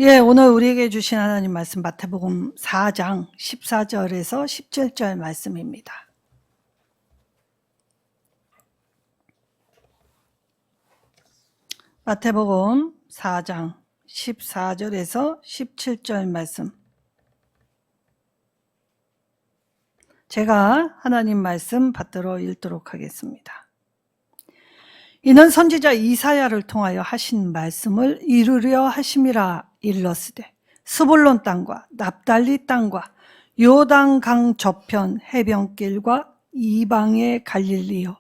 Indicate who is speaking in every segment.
Speaker 1: 오늘 우리에게 주신 하나님 말씀 마태복음 4장 14절에서 17절 말씀입니다. 마태복음 4장 14절에서 17절 말씀. 제가 하나님 말씀 받들어 읽도록 하겠습니다. 이는 선지자 이사야를 통하여 하신 말씀을 이루려 하심이라 일렀으되 스불론 땅과 납달리 땅과 요단강 저편 해변길과 이방의 갈릴리여,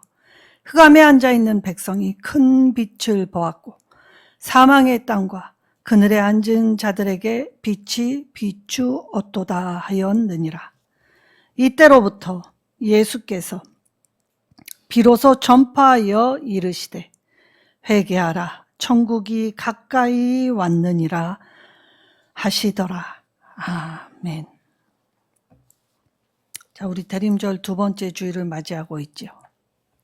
Speaker 1: 흑암에 앉아있는 백성이 큰 빛을 보았고 사망의 땅과 그늘에 앉은 자들에게 빛이 비추었도다 하였느니라. 이때로부터 예수께서 비로소 전파하여 이르시되 회개하라, 천국이 가까이 왔느니라 하시더라. 아멘. 자, 우리 대림절 두 번째 주일을 맞이하고 있죠.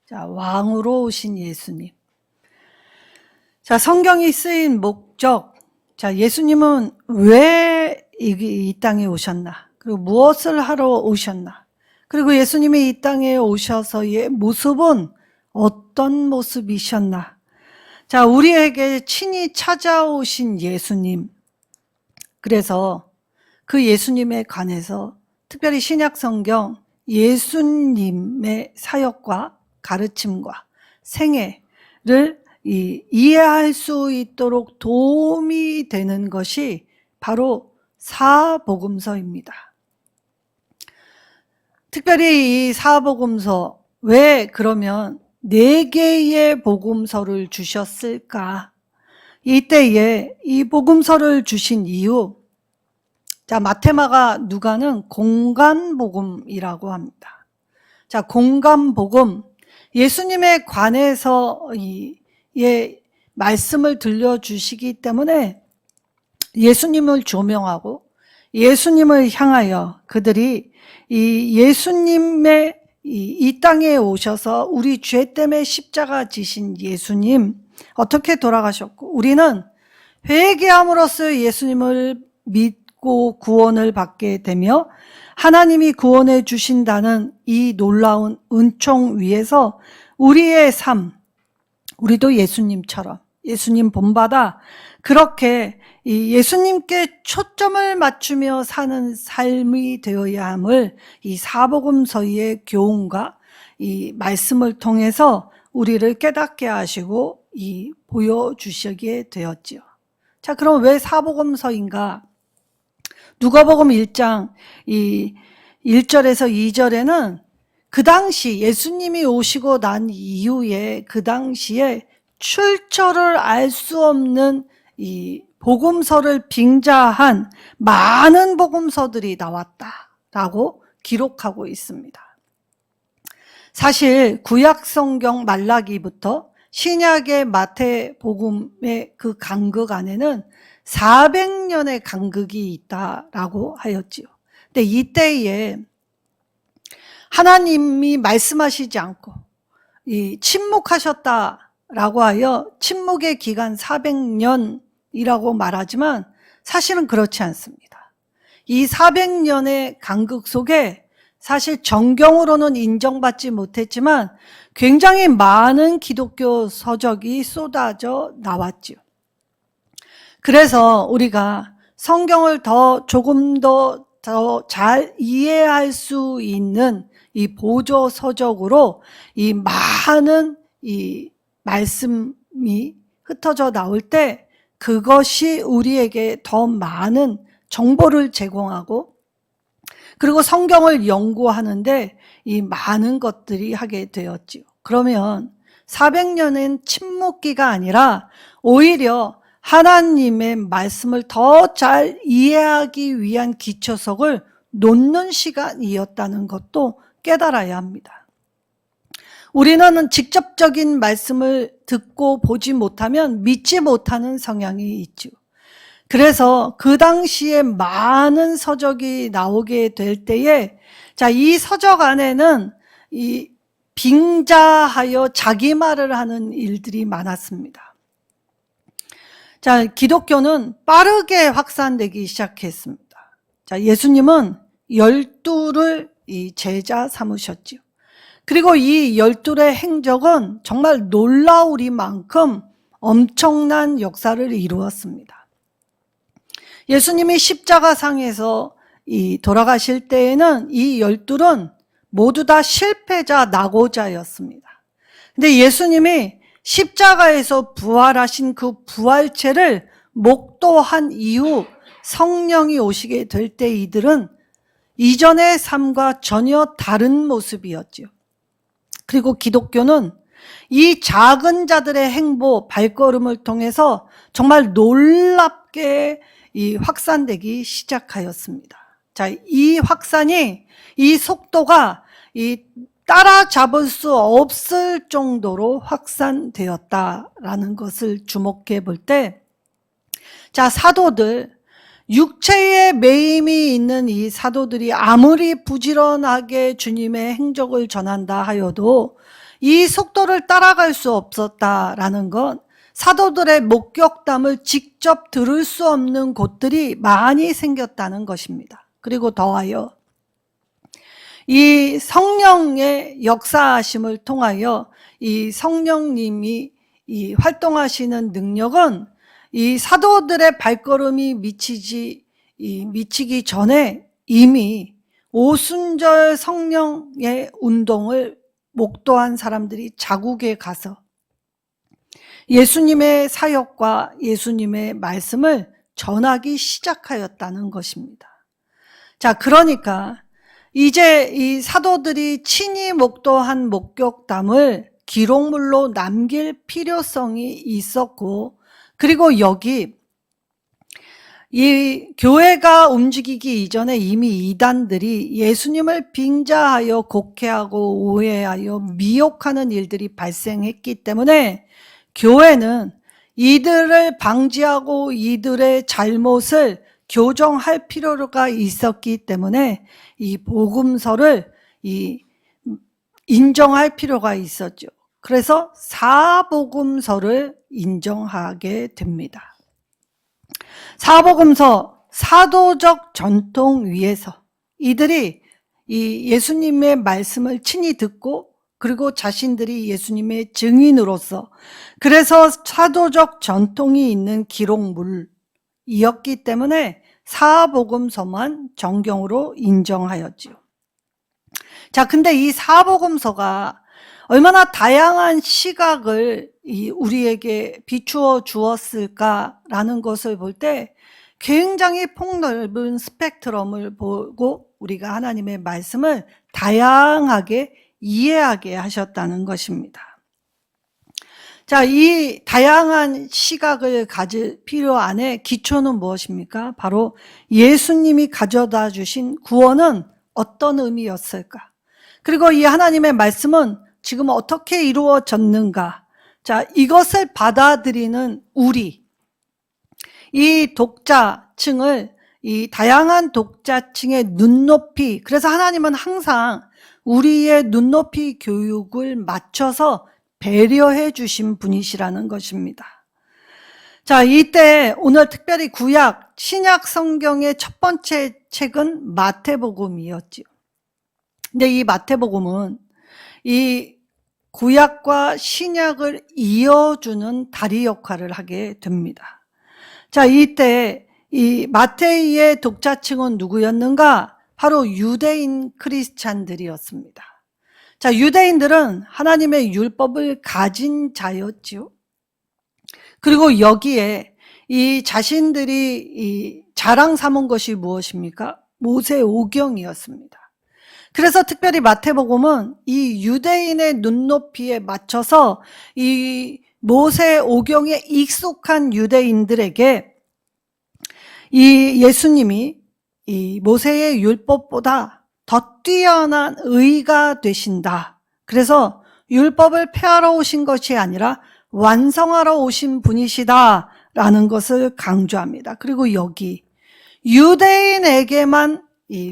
Speaker 1: 자, 왕으로 오신 예수님. 자, 성경이 쓰인 목적. 자, 예수님은 왜 이 땅에 오셨나? 그리고 무엇을 하러 오셨나? 그리고 예수님이 이 땅에 오셔서의 모습은 어떤 모습이셨나? 자, 우리에게 친히 찾아오신 예수님. 그래서 그 예수님에 관해서 특별히 신약 성경 예수님의 사역과 가르침과 생애를 이해할 수 있도록 도움이 되는 것이 바로 사복음서입니다. 특별히 이 사복음서, 왜 그러면 4개의 복음서를 주셨을까? 이때에 이 복음서를 주신 이유, 자, 마태마가 누가는 공간복음이라고 합니다. 자, 공간복음, 예수님에 관해서 말씀을 들려주시기 때문에 예수님을 조명하고 예수님을 향하여 그들이 이 예수님의 이 땅에 오셔서 우리 죄 때문에 십자가 지신 예수님 어떻게 돌아가셨고 우리는 회개함으로써 예수님을 믿고 구원을 받게 되며 하나님이 구원해 주신다는 이 놀라운 은총 위에서 우리의 삶, 우리도 예수님처럼 예수님 본받아 그렇게 이 예수님께 초점을 맞추며 사는 삶이 되어야 함을 이 사복음서의 교훈과 이 말씀을 통해서 우리를 깨닫게 하시고 보여주시게 되었지요. 자, 그럼 왜 사복음서인가? 누가복음 1장 1절에서 2절에는 그 당시 예수님이 오시고 난 이후에 그 당시에 출처를 알 수 없는 이 복음서를 빙자한 많은 복음서들이 나왔다라고 기록하고 있습니다. 사실 구약 성경 말라기부터 신약의 마태복음의 그 간극 안에는 400년의 간극이 있다라고 하였지요. 근데 이때에 하나님이 말씀하시지 않고 침묵하셨다라고 하여 침묵의 기간 400년이라고 말하지만 사실은 그렇지 않습니다. 이 400년의 간극 속에 사실 정경으로는 인정받지 못했지만 굉장히 많은 기독교 서적이 쏟아져 나왔지요. 그래서 우리가 성경을 조금 더 잘 이해할 수 있는 이 보조 서적으로 이 많은 이 말씀이 흩어져 나올 때 그것이 우리에게 더 많은 정보를 제공하고 그리고 성경을 연구하는데 이 많은 것들이 하게 되었지요. 그러면 400년은 침묵기가 아니라 오히려 하나님의 말씀을 더 잘 이해하기 위한 기초석을 놓는 시간이었다는 것도 깨달아야 합니다. 우리는 직접적인 말씀을 듣고 보지 못하면 믿지 못하는 성향이 있죠. 그래서 그 당시에 많은 서적이 나오게 될 때에 자, 이 서적 안에는 이 빙자하여 자기 말을 하는 일들이 많았습니다. 자, 기독교는 빠르게 확산되기 시작했습니다. 자, 예수님은 12를 이 제자 삼으셨지요. 그리고 이 12의 행적은 정말 놀라우리만큼 엄청난 역사를 이루었습니다. 예수님이 십자가상에서 돌아가실 때에는 이 12는 모두 다 실패자, 낙오자였습니다. 근데 예수님이 십자가에서 부활하신 그 부활체를 목도한 이후 성령이 오시게 될 때 이들은 이전의 삶과 전혀 다른 모습이었지요. 그리고 기독교는 이 작은 자들의 행보, 발걸음을 통해서 정말 놀랍게 확산되기 시작하였습니다. 자, 이 확산이, 이 속도가 따라잡을 수 없을 정도로 확산되었다라는 것을 주목해 볼 때, 자, 사도들, 육체의 매임이 있는 이 사도들이 아무리 부지런하게 주님의 행적을 전한다 하여도 이 속도를 따라갈 수 없었다라는 건 사도들의 목격담을 직접 들을 수 없는 곳들이 많이 생겼다는 것입니다. 그리고 더하여 이 성령의 역사하심을 통하여 이 성령님이 이 활동하시는 능력은 이 사도들의 발걸음이 미치기 전에 이미 오순절 성령의 운동을 목도한 사람들이 자국에 가서 예수님의 사역과 예수님의 말씀을 전하기 시작하였다는 것입니다. 자, 그러니까 이제 이 사도들이 친히 목도한 목격담을 기록물로 남길 필요성이 있었고, 그리고 여기 이 교회가 움직이기 이전에 이미 이단들이 예수님을 빙자하여 곡해하고 오해하여 미혹하는 일들이 발생했기 때문에 교회는 이들을 방지하고 이들의 잘못을 교정할 필요가 있었기 때문에 이 복음서를 인정할 필요가 있었죠. 그래서 사복음서를 인정하게 됩니다. 사복음서, 사도적 전통 위에서 이들이 이 예수님의 말씀을 친히 듣고 그리고 자신들이 예수님의 증인으로서, 그래서 사도적 전통이 있는 기록물이었기 때문에 사복음서만 정경으로 인정하였지요. 자, 근데 이 사복음서가 얼마나 다양한 시각을 우리에게 비추어 주었을까라는 것을 볼 때 굉장히 폭넓은 스펙트럼을 보고 우리가 하나님의 말씀을 다양하게 이해하게 하셨다는 것입니다. 자, 이 다양한 시각을 가질 필요 안에 기초는 무엇입니까? 바로 예수님이 가져다 주신 구원은 어떤 의미였을까? 그리고 이 하나님의 말씀은 지금 어떻게 이루어졌는가? 자, 이것을 받아들이는 우리, 이 독자층을, 이 다양한 독자층의 눈높이, 그래서 하나님은 항상 우리의 눈높이 교육을 맞춰서 배려해 주신 분이시라는 것입니다. 자, 이때 오늘 특별히 구약, 신약 성경의 첫 번째 책은 마태복음이었지요. 근데 이 마태복음은 이 구약과 신약을 이어주는 다리 역할을 하게 됩니다. 자, 이때 이 마태의 독자층은 누구였는가? 바로 유대인 크리스찬들이었습니다. 자, 유대인들은 하나님의 율법을 가진 자였지요. 그리고 여기에 이 자신들이 이 자랑 삼은 것이 무엇입니까? 모세오경이었습니다. 그래서 특별히 마태복음은 이 유대인의 눈높이에 맞춰서 이 모세오경에 익숙한 유대인들에게 이 예수님이 이 모세의 율법보다 더 뛰어난 의가 되신다. 그래서 율법을 폐하러 오신 것이 아니라 완성하러 오신 분이시다 라는 것을 강조합니다. 그리고 여기 유대인에게만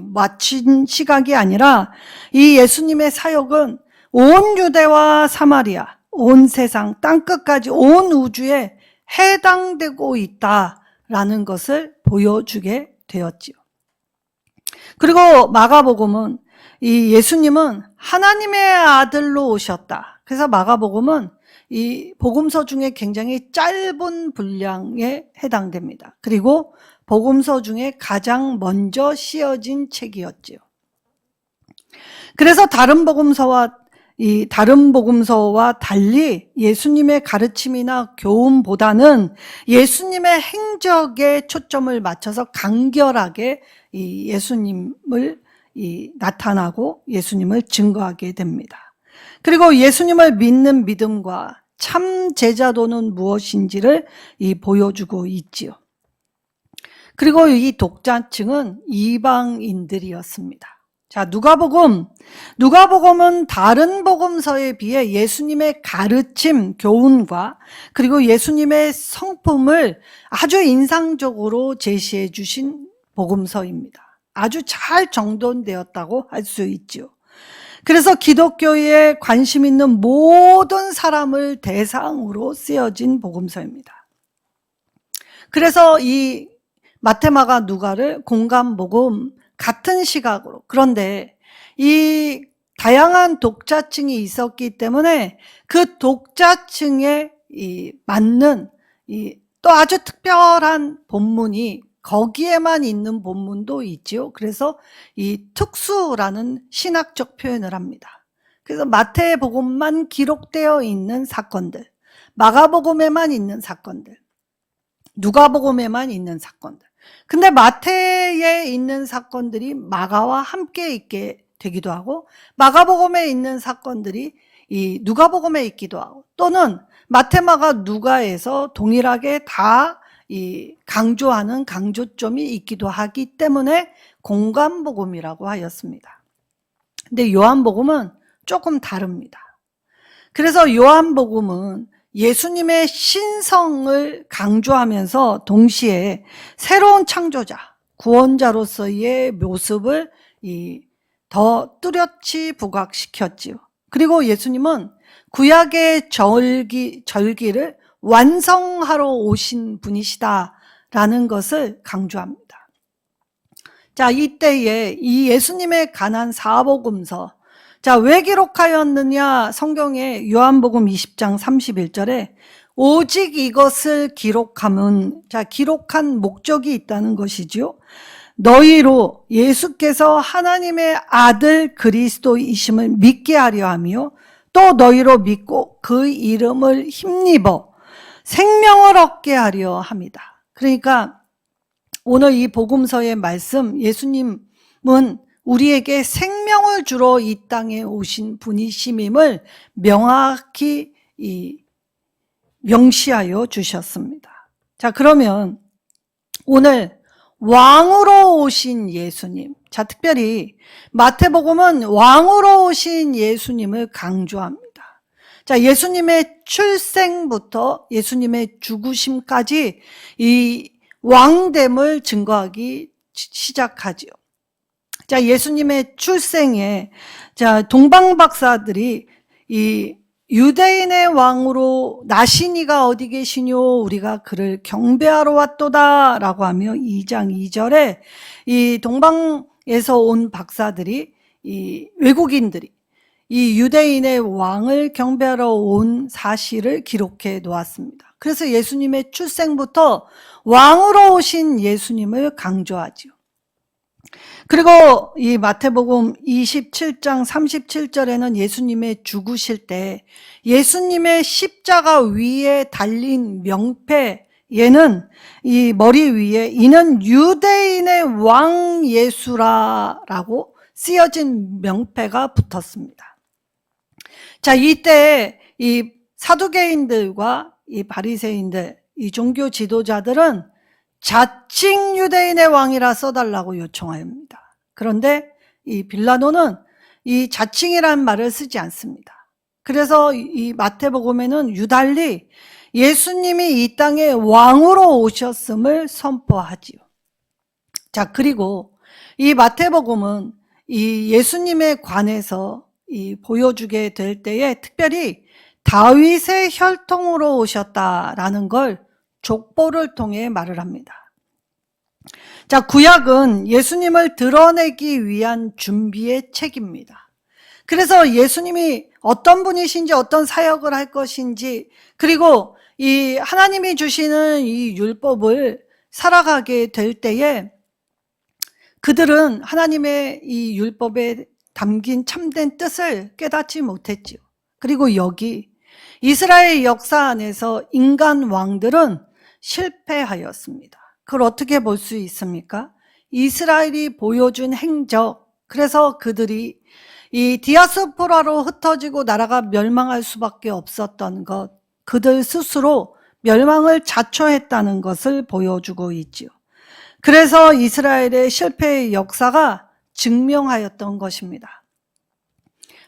Speaker 1: 마친 시각이 아니라 이 예수님의 사역은 온 유대와 사마리아, 온 세상, 땅끝까지 온 우주에 해당되고 있다라는 것을 보여주게 되었지요. 그리고 마가복음은 이 예수님은 하나님의 아들로 오셨다. 그래서 마가복음은 이 복음서 중에 굉장히 짧은 분량에 해당됩니다. 그리고 복음서 중에 가장 먼저 쓰여진 책이었지요. 그래서 다른 복음서와 달리 예수님의 가르침이나 교훈보다는 예수님의 행적에 초점을 맞춰서 간결하게 이 예수님을 나타나고 예수님을 증거하게 됩니다. 그리고 예수님을 믿는 믿음과 참 제자도는 무엇인지를 보여주고 있지요. 그리고 이 독자층은 이방인들이었습니다. 자, 누가복음은 다른 복음서에 비해 예수님의 가르침, 교훈과 그리고 예수님의 성품을 아주 인상적으로 제시해 주신 복음서입니다. 아주 잘 정돈되었다고 할 수 있죠. 그래서 기독교에 관심 있는 모든 사람을 대상으로 쓰여진 복음서입니다. 그래서 이 마태, 마가, 누가를 공감복음 같은 시각으로, 그런데 이 다양한 독자층이 있었기 때문에 그 독자층에 맞는 또 아주 특별한 본문이 거기에만 있는 본문도 있지요. 그래서 이 특수라는 신학적 표현을 합니다. 그래서 마태복음만 기록되어 있는 사건들, 마가복음에만 있는 사건들, 누가복음에만 있는 사건들. 근데 마태에 있는 사건들이 마가와 함께 있게 되기도 하고, 마가복음에 있는 사건들이 이 누가복음에 있기도 하고, 또는 마태, 마가, 누가에서 동일하게 다 강조하는 강조점이 있기도 하기 때문에 공관복음이라고 하였습니다. 근데 요한복음은 조금 다릅니다. 그래서 요한복음은 예수님의 신성을 강조하면서 동시에 새로운 창조자, 구원자로서의 모습을 더 뚜렷이 부각시켰지요. 그리고 예수님은 구약의 절기를 완성하러 오신 분이시다라는 것을 강조합니다. 자, 이때에 이 예수님에 관한 사복음서, 자, 왜 기록하였느냐? 성경에 요한복음 20장 31절에 오직 이것을 기록함은, 자, 기록한 목적이 있다는 것이지요. 너희로 예수께서 하나님의 아들 그리스도이심을 믿게 하려 하며 또 너희로 믿고 그 이름을 힘입어 생명을 얻게 하려 합니다. 그러니까 오늘 이 복음서의 말씀, 예수님은 우리에게 생명을 주러 이 땅에 오신 분이심임을 명확히 명시하여 주셨습니다. 자, 그러면 오늘 왕으로 오신 예수님, 자, 특별히 마태복음은 왕으로 오신 예수님을 강조합니다. 자, 예수님의 출생부터 예수님의 죽으심까지 이 왕됨을 증거하기 시작하지요. 자, 예수님의 출생에, 자, 동방 박사들이 이 유대인의 왕으로 나시니가 어디 계시뇨? 우리가 그를 경배하러 왔도다 라고 하며 2장 2절에 이 동방에서 온 박사들이, 이 외국인들이 이 유대인의 왕을 경배하러 온 사실을 기록해 놓았습니다. 그래서 예수님의 출생부터 왕으로 오신 예수님을 강조하죠. 그리고 이 마태복음 27장 37절에는 예수님의 죽으실 때 예수님의 십자가 위에 달린 명패에는 이 머리 위에 이는 유대인의 왕 예수라라고 쓰여진 명패가 붙었습니다. 자, 이때 이 사두개인들과 이 바리새인들, 이 종교 지도자들은 자칭 유대인의 왕이라 써달라고 요청합니다. 그런데 이 빌라도는 이 자칭이라는 말을 쓰지 않습니다. 그래서 이 마태복음에는 유달리 예수님이 이 땅에 왕으로 오셨음을 선포하지요. 자, 그리고 이 마태복음은 이 예수님에 관해서 보여주게 될 때에 특별히 다윗의 혈통으로 오셨다라는 걸 족보를 통해 말을 합니다. 자, 구약은 예수님을 드러내기 위한 준비의 책입니다. 그래서 예수님이 어떤 분이신지, 어떤 사역을 할 것인지, 그리고 이 하나님이 주시는 이 율법을 살아가게 될 때에 그들은 하나님의 이 율법에 담긴 참된 뜻을 깨닫지 못했지요. 그리고 여기 이스라엘 역사 안에서 인간 왕들은 실패하였습니다. 그걸 어떻게 볼 수 있습니까? 이스라엘이 보여준 행적, 그래서 그들이 이 디아스포라로 흩어지고 나라가 멸망할 수밖에 없었던 것, 그들 스스로 멸망을 자초했다는 것을 보여주고 있지요. 그래서 이스라엘의 실패의 역사가 증명하였던 것입니다.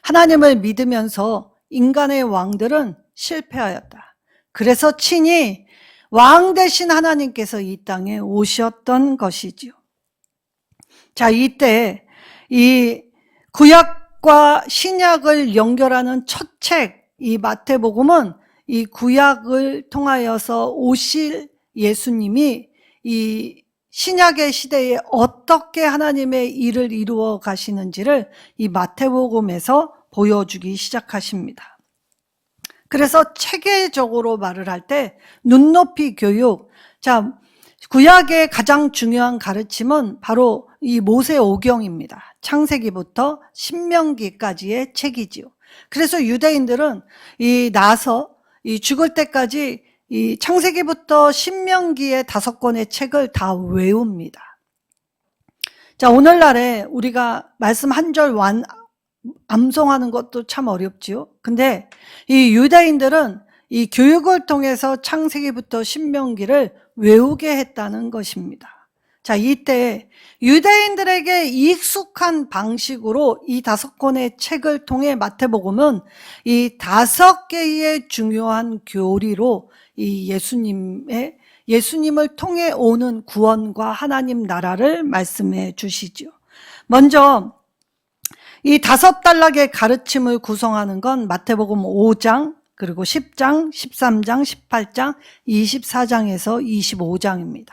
Speaker 1: 하나님을 믿으면서 인간의 왕들은 실패하였다. 그래서 친히 왕 되신 하나님께서 이 땅에 오셨던 것이지요. 자, 이때 이 구약과 신약을 연결하는 첫 책, 이 마태복음은 이 구약을 통하여서 오실 예수님이 이 신약의 시대에 어떻게 하나님의 일을 이루어 가시는지를 이 마태복음에서 보여주기 시작하십니다. 그래서 체계적으로 말을 할 때 눈높이 교육, 자, 구약의 가장 중요한 가르침은 바로 이 모세오경입니다. 창세기부터 신명기까지의 책이지요. 그래서 유대인들은 이 죽을 때까지 이 창세기부터 신명기의 5권의 책을 다 외웁니다. 자, 오늘날에 우리가 말씀 한 절 암송하는 것도 참 어렵지요. 근데 이 유대인들은 이 교육을 통해서 창세기부터 신명기를 외우게 했다는 것입니다. 자, 이때 유대인들에게 익숙한 방식으로 이 5권의 책을 통해 마태복음은 이 5개의 중요한 교리로 이 예수님을 통해 오는 구원과 하나님 나라를 말씀해 주시죠. 먼저 이 5단락의 가르침을 구성하는 건 마태복음 5장, 그리고 10장, 13장, 18장, 24장에서 25장입니다.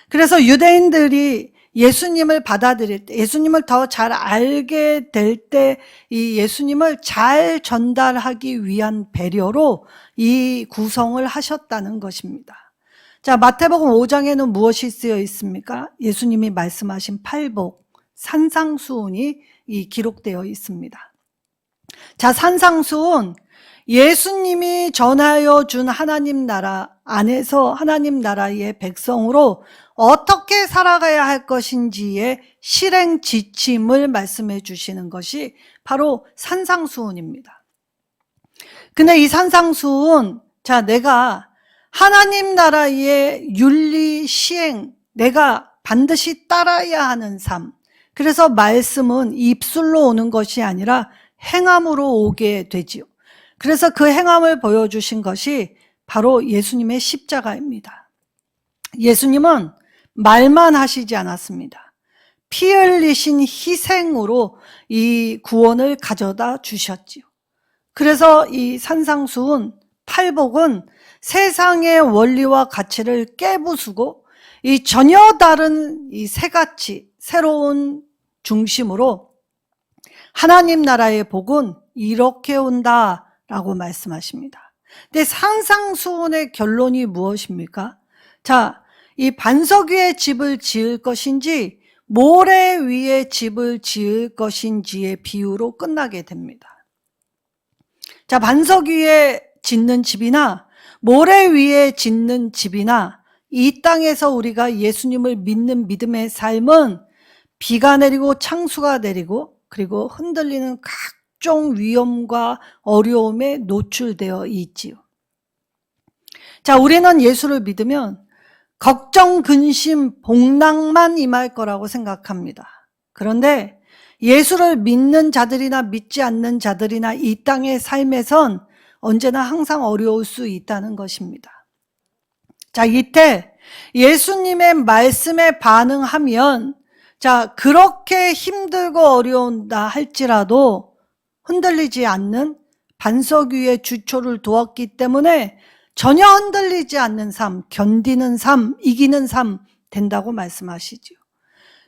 Speaker 1: 그래서 유대인들이 예수님을 받아들일 때, 예수님을 더 잘 알게 될 때 이 예수님을 잘 전달하기 위한 배려로 이 구성을 하셨다는 것입니다. 자, 마태복음 5장에는 무엇이 쓰여 있습니까? 예수님이 말씀하신 팔복, 산상수훈이 이 기록되어 있습니다. 자, 산상수훈, 예수님이 전하여 준 하나님 나라 안에서 하나님 나라의 백성으로 어떻게 살아가야 할 것인지의 실행 지침을 말씀해 주시는 것이 바로 산상수훈입니다. 근데 이 산상수훈, 자, 내가 하나님 나라의 윤리 시행, 내가 반드시 따라야 하는 삶. 그래서 말씀은 입술로 오는 것이 아니라 행함으로 오게 되지요. 그래서 그 행함을 보여주신 것이 바로 예수님의 십자가입니다. 예수님은 말만 하시지 않았습니다. 피 흘리신 희생으로 이 구원을 가져다 주셨지요. 그래서 이 산상수훈, 팔복은 세상의 원리와 가치를 깨부수고 이 전혀 다른 이 새가치, 새로운 중심으로 하나님 나라의 복은 이렇게 온다라고 말씀하십니다. 근데 산상수훈의 결론이 무엇입니까? 자, 이 반석 위에 집을 지을 것인지 모래 위에 집을 지을 것인지의 비유로 끝나게 됩니다. 자, 반석 위에 짓는 집이나 모래 위에 짓는 집이나 이 땅에서 우리가 예수님을 믿는 믿음의 삶은 비가 내리고 창수가 내리고 그리고 흔들리는 각종 위험과 어려움에 노출되어 있지요. 자, 우리는 예수를 믿으면 걱정, 근심, 복락만 임할 거라고 생각합니다. 그런데 예수를 믿는 자들이나 믿지 않는 자들이나 이 땅의 삶에선 언제나 항상 어려울 수 있다는 것입니다. 자, 이때 예수님의 말씀에 반응하면, 자, 그렇게 힘들고 어려운다 할지라도 흔들리지 않는 반석 위에 주초를 두었기 때문에 전혀 흔들리지 않는 삶, 견디는 삶, 이기는 삶 된다고 말씀하시죠.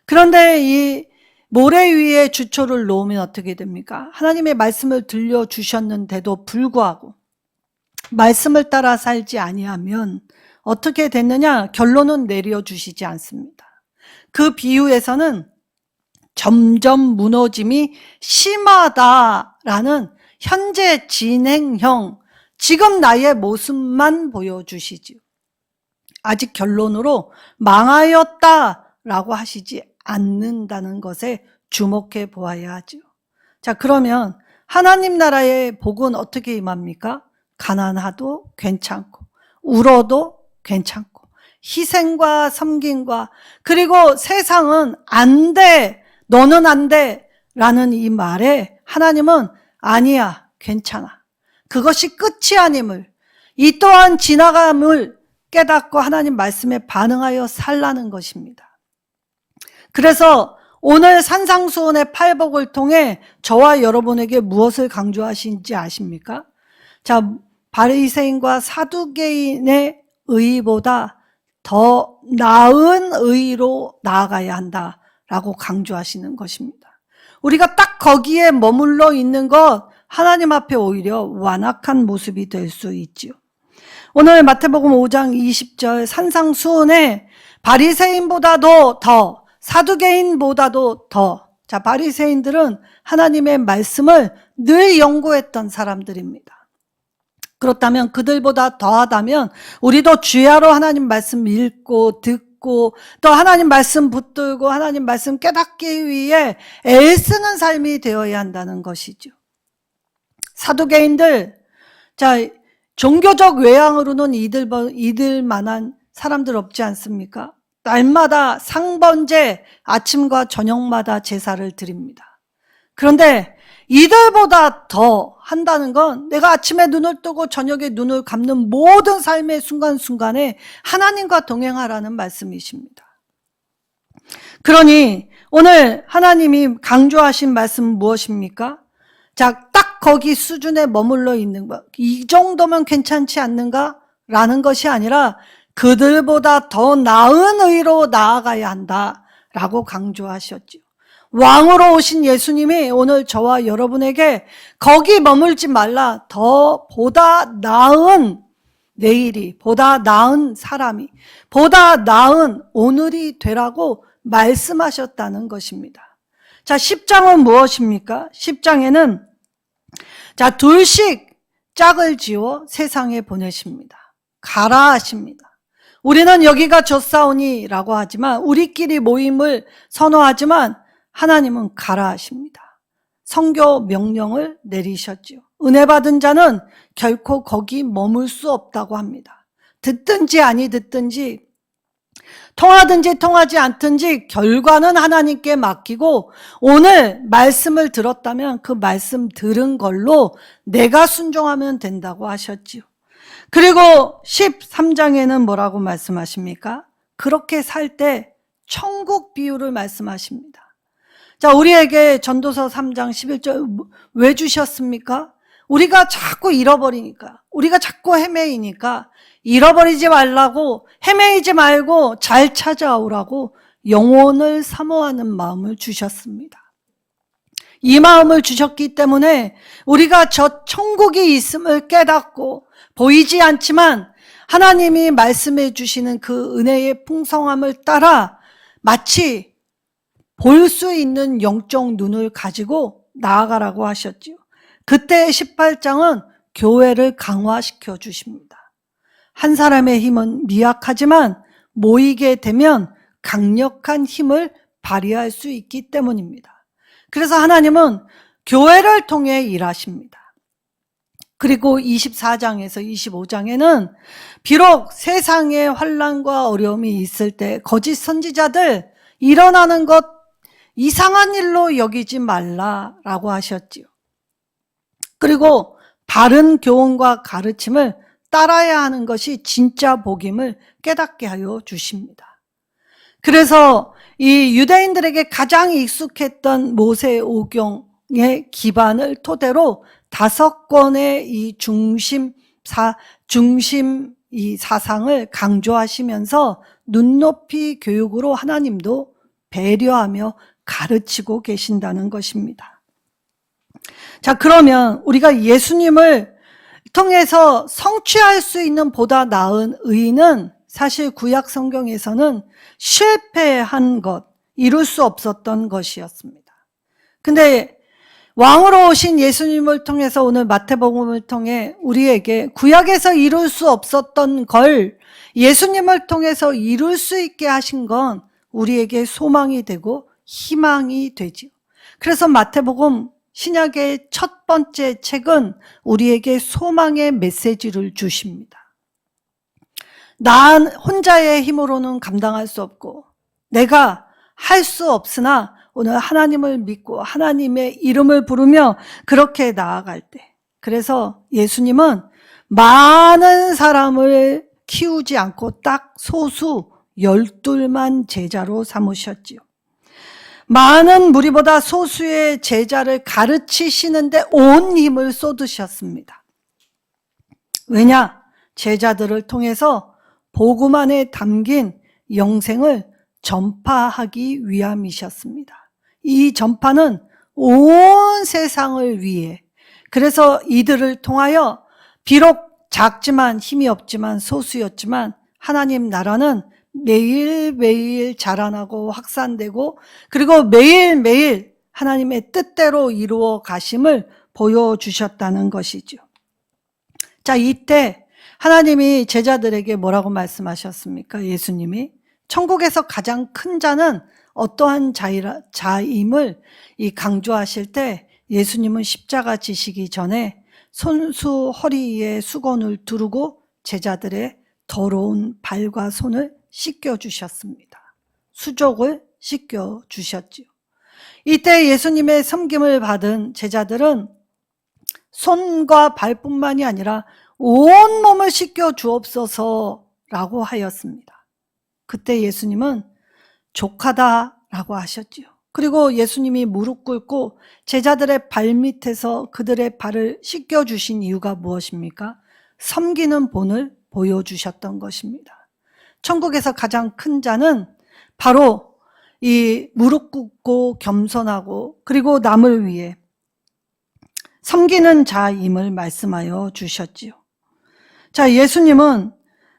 Speaker 1: 그런데 이 모래 위에 주초를 놓으면 어떻게 됩니까? 하나님의 말씀을 들려주셨는데도 불구하고 말씀을 따라 살지 아니하면 어떻게 됐느냐? 결론은 내려주시지 않습니다. 그 비유에서는 점점 무너짐이 심하다라는 현재 진행형, 지금 나의 모습만 보여주시지요. 아직 결론으로 망하였다라고 하시지 않는다는 것에 주목해 보아야 하죠. 자, 그러면 하나님 나라의 복은 어떻게 임합니까? 가난하도 괜찮고, 울어도 괜찮고, 희생과 섬김과, 그리고 세상은 안 돼, 너는 안 돼 라는 이 말에 하나님은 아니야, 괜찮아, 그것이 끝이 아님을, 이 또한 지나감을 깨닫고 하나님 말씀에 반응하여 살라는 것입니다. 그래서 오늘 산상수훈의 팔복을 통해 저와 여러분에게 무엇을 강조하신지 아십니까? 자, 바리새인과 사두개인의 의보다 더 나은 의로 나아가야 한다라고 강조하시는 것입니다. 우리가 딱 거기에 머물러 있는 것, 하나님 앞에 오히려 완악한 모습이 될 수 있지요. 오늘 마태복음 5장 20절 산상수훈에 바리새인보다도 더, 사두개인보다도 더, 자, 바리새인들은 하나님의 말씀을 늘 연구했던 사람들입니다. 그렇다면 그들보다 더하다면 우리도 주야로 하나님 말씀 읽고 듣고 또 하나님 말씀 붙들고 하나님 말씀 깨닫기 위해 애쓰는 삶이 되어야 한다는 것이죠. 사두개인들, 자, 종교적 외양으로는 이들만한 사람들 없지 않습니까? 날마다 상번제, 아침과 저녁마다 제사를 드립니다. 그런데 이들보다 더 한다는 건 내가 아침에 눈을 뜨고 저녁에 눈을 감는 모든 삶의 순간순간에 하나님과 동행하라는 말씀이십니다. 그러니 오늘 하나님이 강조하신 말씀 무엇입니까? 자, 딱 거기 수준에 머물러 있는 것, 이 정도면 괜찮지 않는가? 라는 것이 아니라 그들보다 더 나은 의로 나아가야 한다라고 강조하셨죠. 왕으로 오신 예수님이 오늘 저와 여러분에게 거기 머물지 말라, 더 보다 나은 내일이, 보다 나은 사람이, 보다 나은 오늘이 되라고 말씀하셨다는 것입니다. 자, 10장은 무엇입니까? 10장에는 자, 둘씩 짝을 지어 세상에 보내십니다. 가라 하십니다. 우리는 여기가 좋사오니 라고 하지만, 우리끼리 모임을 선호하지만 하나님은 가라 하십니다. 선교 명령을 내리셨죠. 은혜 받은 자는 결코 거기 머물 수 없다고 합니다. 듣든지 아니 듣든지, 통하든지 통하지 않든지 결과는 하나님께 맡기고, 오늘 말씀을 들었다면 그 말씀 들은 걸로 내가 순종하면 된다고 하셨지요. 그리고 13장에는 뭐라고 말씀하십니까? 그렇게 살 때 천국 비유를 말씀하십니다. 자, 우리에게 전도서 3장 11절 왜 주셨습니까? 우리가 자꾸 잃어버리니까, 우리가 자꾸 헤매이니까 잃어버리지 말라고, 헤매이지 말고 잘 찾아오라고 영혼을 사모하는 마음을 주셨습니다. 이 마음을 주셨기 때문에 우리가 저 천국이 있음을 깨닫고, 보이지 않지만 하나님이 말씀해 주시는 그 은혜의 풍성함을 따라 마치 볼 수 있는 영적 눈을 가지고 나아가라고 하셨지요. 그때 18장은 교회를 강화시켜 주십니다. 한 사람의 힘은 미약하지만 모이게 되면 강력한 힘을 발휘할 수 있기 때문입니다. 그래서 하나님은 교회를 통해 일하십니다. 그리고 24장에서 25장에는 비록 세상에 환난과 어려움이 있을 때 거짓 선지자들 일어나는 것 이상한 일로 여기지 말라라고 하셨지요. 그리고 바른 교훈과 가르침을 따라야 하는 것이 진짜 복임을 깨닫게 하여 주십니다. 그래서 이 유대인들에게 가장 익숙했던 모세오경의 기반을 토대로 5권의 이 중심 중심 이 사상을 강조하시면서 눈높이 교육으로 하나님도 배려하며 가르치고 계신다는 것입니다. 자, 그러면 우리가 예수님을 통해서 성취할 수 있는 보다 나은 의는 사실 구약 성경에서는 실패한 것, 이룰 수 없었던 것이었습니다. 근데 왕으로 오신 예수님을 통해서 오늘 마태복음을 통해 우리에게 구약에서 이룰 수 없었던 걸 예수님을 통해서 이룰 수 있게 하신 건 우리에게 소망이 되고 희망이 되지요. 그래서 마태복음 신약의 첫 번째 책은 우리에게 소망의 메시지를 주십니다. 나 혼자의 힘으로는 감당할 수 없고 내가 할 수 없으나 오늘 하나님을 믿고 하나님의 이름을 부르며 그렇게 나아갈 때, 그래서 예수님은 많은 사람을 키우지 않고 딱 소수 12만 제자로 삼으셨지요. 많은 무리보다 소수의 제자를 가르치시는데 온 힘을 쏟으셨습니다. 왜냐? 제자들을 통해서 복음 안에 담긴 영생을 전파하기 위함이셨습니다. 이 전파는 온 세상을 위해, 그래서 이들을 통하여 비록 작지만 힘이 없지만 소수였지만 하나님 나라는 매일매일 자라나고 확산되고 그리고 매일매일 하나님의 뜻대로 이루어 가심을 보여주셨다는 것이죠. 자, 이때 하나님이 제자들에게 뭐라고 말씀하셨습니까? 예수님이 천국에서 가장 큰 자는 어떠한 자임을 강조하실 때 예수님은 십자가 지시기 전에 손수 허리에 수건을 두르고 제자들의 더러운 발과 손을 씻겨주셨습니다. 수족을 씻겨주셨지요. 이때 예수님의 섬김을 받은 제자들은 손과 발뿐만이 아니라 온 몸을 씻겨주옵소서라고 하였습니다. 그때 예수님은 족하다라고 하셨지요. 그리고 예수님이 무릎 꿇고 제자들의 발밑에서 그들의 발을 씻겨주신 이유가 무엇입니까? 섬기는 본을 보여주셨던 것입니다. 천국에서 가장 큰 자는 바로 이 무릎 꿇고 겸손하고 그리고 남을 위해 섬기는 자임을 말씀하여 주셨지요. 자, 예수님은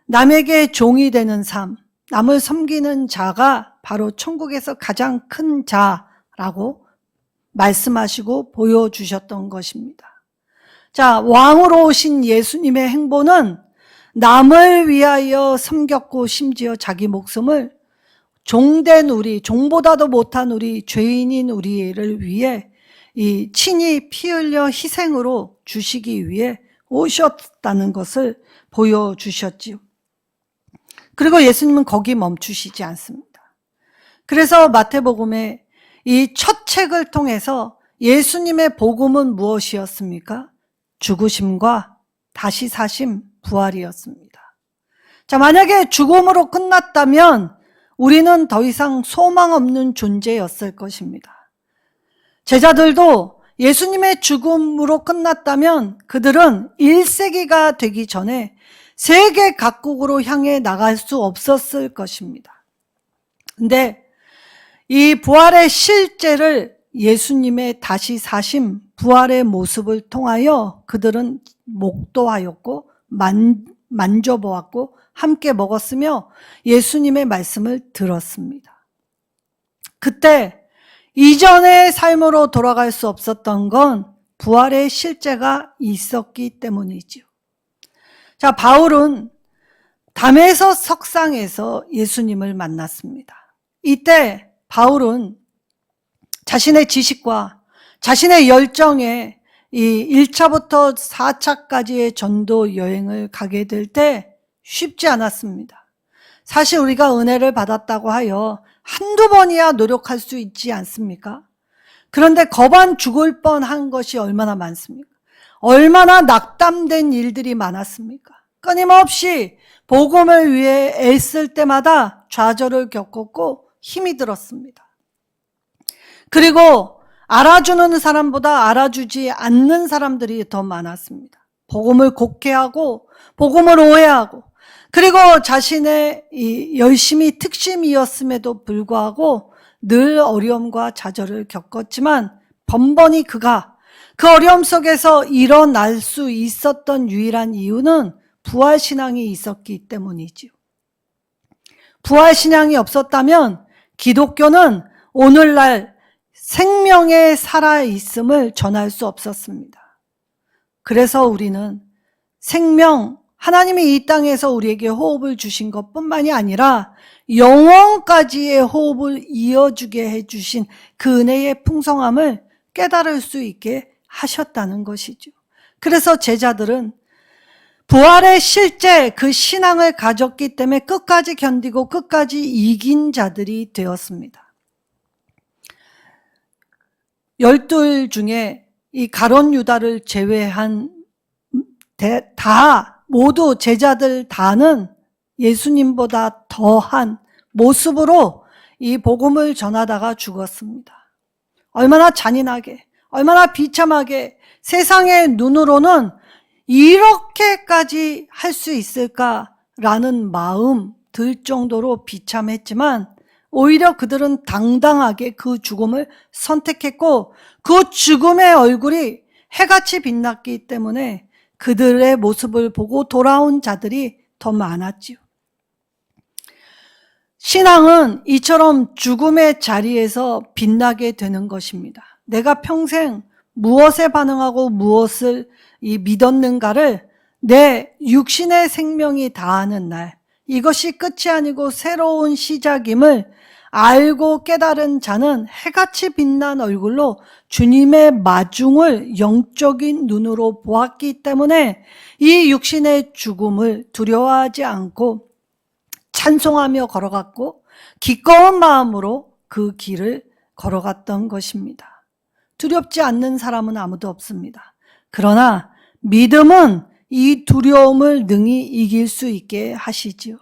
Speaker 1: 남에게 종이 되는 삶, 남을 섬기는 자가 바로 천국에서 가장 큰 자라고 말씀하시고 보여주셨던 것입니다. 자, 왕으로 오신 예수님의 행보는 남을 위하여 섬겼고 심지어 자기 목숨을 종된 우리, 종보다도 못한 우리, 죄인인 우리를 위해 이 친히 피 흘려 희생으로 주시기 위해 오셨다는 것을 보여주셨지요. 그리고 예수님은 거기 멈추시지 않습니다. 그래서 마태복음의 이 첫 책을 통해서 예수님의 복음은 무엇이었습니까? 죽으심과 다시 사심, 부활이었습니다. 자, 만약에 죽음으로 끝났다면 우리는 더 이상 소망 없는 존재였을 것입니다. 제자들도 예수님의 죽음으로 끝났다면 그들은 1세기가 되기 전에 세계 각국으로 향해 나갈 수 없었을 것입니다. 근데 이 부활의 실제를 예수님의 다시 사심, 부활의 모습을 통하여 그들은 목도하였고 만져보았고 함께 먹었으며 예수님의 말씀을 들었습니다. 그때 이전의 삶으로 돌아갈 수 없었던 건 부활의 실제가 있었기 때문이지요. 자, 바울은 담에서 석상에서 예수님을 만났습니다. 이때 바울은 자신의 지식과 자신의 열정에 이 1차부터 4차까지의 전도 여행을 가게 될 때 쉽지 않았습니다. 사실 우리가 은혜를 받았다고 하여 한두 번이야 노력할 수 있지 않습니까? 그런데 겁안 죽을 뻔한 것이 얼마나 많습니까? 얼마나 낙담된 일들이 많았습니까? 끊임없이 복음을 위해 애쓸 때마다 좌절을 겪었고 힘이 들었습니다. 그리고 알아주는 사람보다 알아주지 않는 사람들이 더 많았습니다. 복음을 곡해하고 복음을 오해하고 그리고 자신의 이 열심히 특심이었음에도 불구하고 늘 어려움과 좌절을 겪었지만 번번이 그가 그 어려움 속에서 일어날 수 있었던 유일한 이유는 부활신앙이 있었기 때문이지요. 부활신앙이 없었다면 기독교는 오늘날 생명의 살아있음을 전할 수 없었습니다. 그래서 우리는 생명, 하나님이 이 땅에서 우리에게 호흡을 주신 것뿐만이 아니라 영원까지의 호흡을 이어주게 해주신 그 은혜의 풍성함을 깨달을 수 있게 하셨다는 것이죠. 그래서 제자들은 부활의 실제 그 신앙을 가졌기 때문에 끝까지 견디고 끝까지 이긴 자들이 되었습니다. 12 중에 이 가룟 유다를 제외한 모두 제자들 다는 예수님보다 더한 모습으로 이 복음을 전하다가 죽었습니다. 얼마나 잔인하게, 얼마나 비참하게 세상의 눈으로는 이렇게까지 할 수 있을까라는 마음 들 정도로 비참했지만 오히려 그들은 당당하게 그 죽음을 선택했고 그 죽음의 얼굴이 해같이 빛났기 때문에 그들의 모습을 보고 돌아온 자들이 더 많았지요. 신앙은 이처럼 죽음의 자리에서 빛나게 되는 것입니다. 내가 평생 무엇에 반응하고 무엇을 믿었는가를 내 육신의 생명이 다하는 날, 이것이 끝이 아니고 새로운 시작임을 알고 깨달은 자는 해같이 빛난 얼굴로 주님의 마중을 영적인 눈으로 보았기 때문에 이 육신의 죽음을 두려워하지 않고 찬송하며 걸어갔고 기꺼운 마음으로 그 길을 걸어갔던 것입니다. 두렵지 않는 사람은 아무도 없습니다. 그러나 믿음은 이 두려움을 능히 이길 수 있게 하시지요.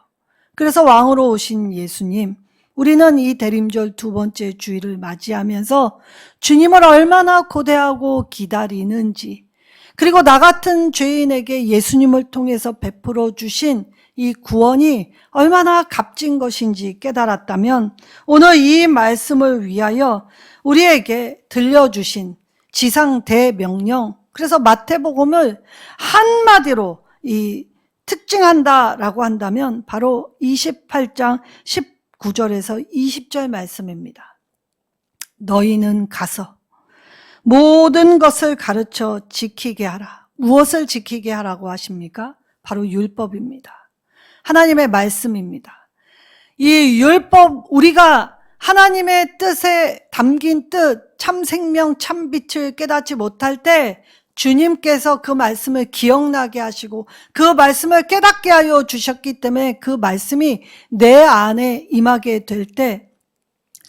Speaker 1: 그래서 왕으로 오신 예수님, 우리는 이 대림절 2번째 주일을 맞이하면서 주님을 얼마나 고대하고 기다리는지, 그리고 나 같은 죄인에게 예수님을 통해서 베풀어 주신 이 구원이 얼마나 값진 것인지 깨달았다면 오늘 이 말씀을 위하여 우리에게 들려주신 지상 대명령, 그래서 마태복음을 한마디로 특징한다라고 한다면 바로 28장 19절에서 20절 말씀입니다. 너희는 가서 모든 것을 가르쳐 지키게 하라. 무엇을 지키게 하라고 하십니까? 바로 율법입니다. 하나님의 말씀입니다. 이 율법, 우리가 하나님의 뜻에 담긴 뜻, 참 생명, 참 빛을 깨닫지 못할 때 주님께서 그 말씀을 기억나게 하시고 그 말씀을 깨닫게 하여 주셨기 때문에 그 말씀이 내 안에 임하게 될 때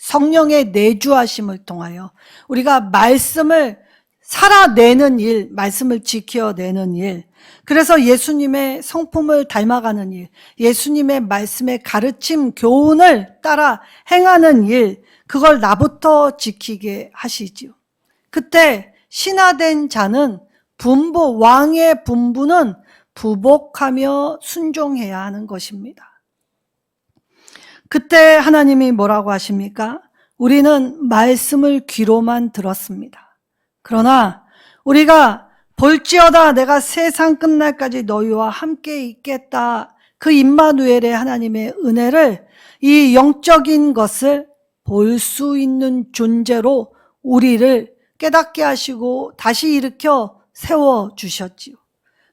Speaker 1: 성령의 내주하심을 통하여 우리가 말씀을 살아내는 일, 말씀을 지켜내는 일, 그래서 예수님의 성품을 닮아가는 일, 예수님의 말씀의 가르침, 교훈을 따라 행하는 일, 그걸 나부터 지키게 하시지요. 그때 신하된 자는 분부, 왕의 분부는 부복하며 순종해야 하는 것입니다. 그때 하나님이 뭐라고 하십니까? 우리는 말씀을 귀로만 들었습니다. 그러나 우리가 볼지어다 내가 세상 끝날까지 너희와 함께 있겠다. 그 임마누엘의 하나님의 은혜를, 이 영적인 것을 볼 수 있는 존재로 우리를 깨닫게 하시고 다시 일으켜 세워주셨지요.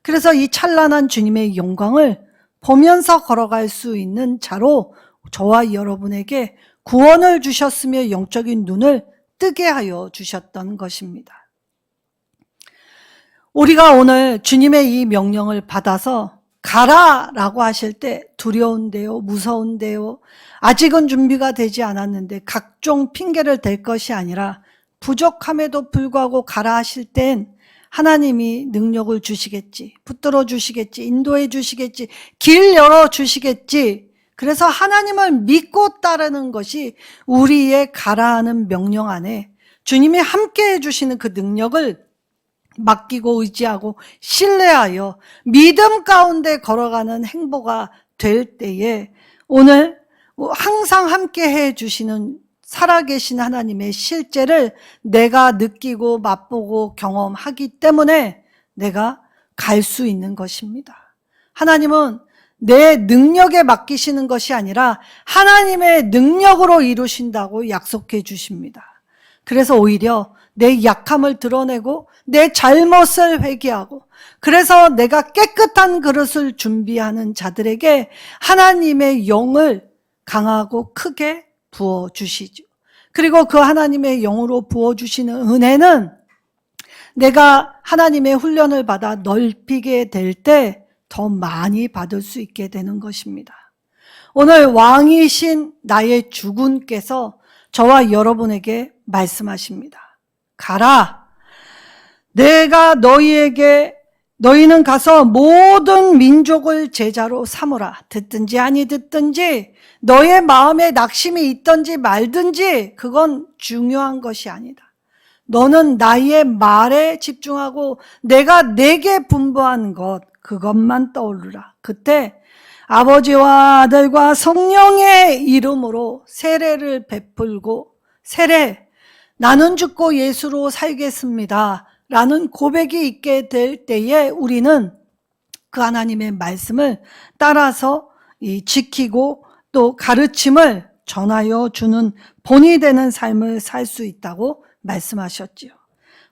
Speaker 1: 그래서 이 찬란한 주님의 영광을 보면서 걸어갈 수 있는 자로 저와 여러분에게 구원을 주셨으며 영적인 눈을 뜨게 하여 주셨던 것입니다. 우리가 오늘 주님의 이 명령을 받아서 가라라고 하실 때 두려운데요, 무서운데요, 아직은 준비가 되지 않았는데 각종 핑계를 댈 것이 아니라 부족함에도 불구하고 가라 하실 땐 하나님이 능력을 주시겠지, 붙들어 주시겠지, 인도해 주시겠지, 길 열어 주시겠지. 그래서 하나님을 믿고 따르는 것이 우리의 가라 하는 명령 안에 주님이 함께 해주시는 그 능력을 맡기고 의지하고 신뢰하여 믿음 가운데 걸어가는 행보가 될 때에 오늘 항상 함께 해 주시는 살아계신 하나님의 실제를 내가 느끼고 맛보고 경험하기 때문에 내가 갈 수 있는 것입니다. 하나님은 내 능력에 맡기시는 것이 아니라 하나님의 능력으로 이루신다고 약속해 주십니다. 그래서 오히려 내 약함을 드러내고 내 잘못을 회개하고 그래서 내가 깨끗한 그릇을 준비하는 자들에게 하나님의 영을 강하고 크게 부어주시죠. 그리고 그 하나님의 영으로 부어주시는 은혜는 내가 하나님의 훈련을 받아 넓히게 될 때 더 많이 받을 수 있게 되는 것입니다. 오늘 왕이신 나의 주군께서 저와 여러분에게 말씀하십니다. 가라. 내가 너희는 가서 모든 민족을 제자로 삼으라. 듣든지 아니 듣든지 너의 마음에 낙심이 있든지 말든지 그건 중요한 것이 아니다. 너는 나의 말에 집중하고 내가 내게 분부한 것 그것만 떠오르라. 그때 아버지와 아들과 성령의 이름으로 세례를 베풀고 나는 죽고 예수로 살겠습니다 라는 고백이 있게 될 때에 우리는 그 하나님의 말씀을 따라서 지키고 또 가르침을 전하여 주는 본이 되는 삶을 살 수 있다고 말씀하셨지요.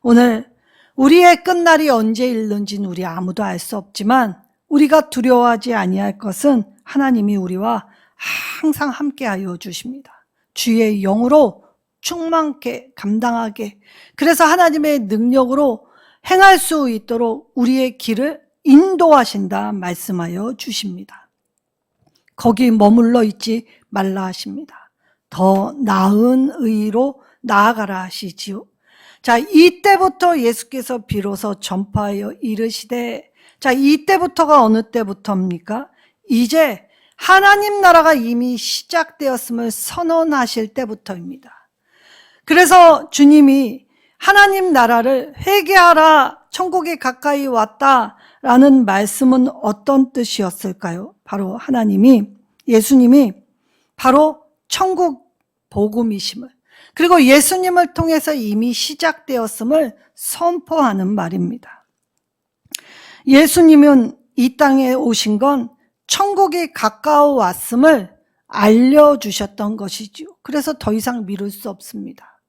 Speaker 1: 오늘 우리의 끝날이 언제 있는지는 우리 아무도 알 수 없지만 우리가 두려워하지 아니할 것은 하나님이 우리와 항상 함께하여 주십니다. 주의 영으로 충만케 감당하게 그래서 하나님의 능력으로 행할 수 있도록 우리의 길을 인도하신다 말씀하여 주십니다. 거기 머물러 있지 말라 하십니다. 더 나은 의로 나아가라 하시지요. 자, 이때부터 예수께서 비로소 전파하여 이르시되 자, 이때부터가 어느 때부터입니까? 이제 하나님 나라가 이미 시작되었음을 선언하실 때부터입니다. 그래서 주님이 하나님 나라를 회개하라 천국이 가까이 왔다라는 말씀은 어떤 뜻이었을까요? 바로 예수님이 바로 천국 복음이심을 그리고 예수님을 통해서 이미 시작되었음을 선포하는 말입니다. 예수님은 이 땅에 오신 건 천국이 가까워 왔음을 알려주셨던 것이지요. 그래서 더 이상 미룰 수 없습니다.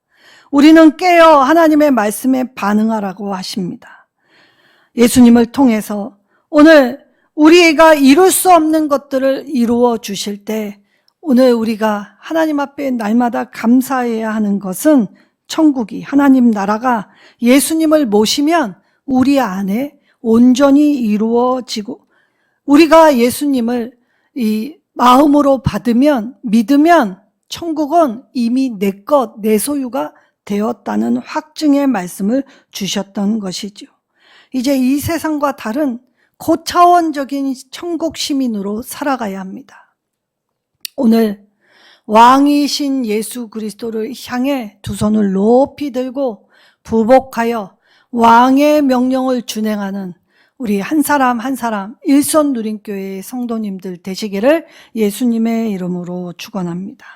Speaker 1: 우리는 깨어 하나님의 말씀에 반응하라고 하십니다. 예수님을 통해서 오늘 우리가 이룰 수 없는 것들을 이루어 주실 때 오늘 우리가 하나님 앞에 날마다 감사해야 하는 것은 천국이 하나님 나라가 예수님을 모시면 우리 안에 온전히 이루어지고 우리가 예수님을 이 마음으로 믿으면 천국은 이미 내 소유가 되었다는 확증의 말씀을 주셨던 것이죠. 이제 이 세상과 다른 고차원적인 천국 시민으로 살아가야 합니다. 오늘 왕이신 예수 그리스도를 향해 두 손을 높이 들고 부복하여 왕의 명령을 준행하는 우리 한 사람 한 사람 일선 누림교회의 성도님들 되시기를 예수님의 이름으로 축원합니다.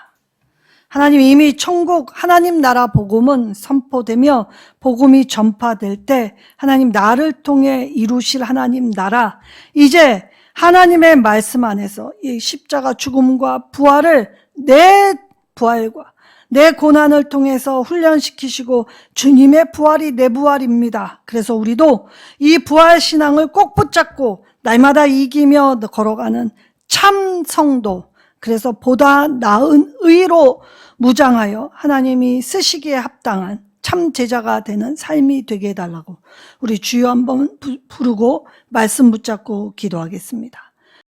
Speaker 1: 하나님 이미 천국 하나님 나라 복음은 선포되며 복음이 전파될 때 하나님 나를 통해 이루실 하나님 나라 이제 하나님의 말씀 안에서 이 십자가 죽음과 부활을 내 부활과 내 고난을 통해서 훈련시키시고 주님의 부활이 내 부활입니다. 그래서 우리도 이 부활 신앙을 꼭 붙잡고 날마다 이기며 걸어가는 참 성도 그래서 보다 나은 의로 무장하여 하나님이 쓰시기에 합당한 참 제자가 되는 삶이 되게 해달라고 우리 주여 한번 부르고 말씀 붙잡고 기도하겠습니다.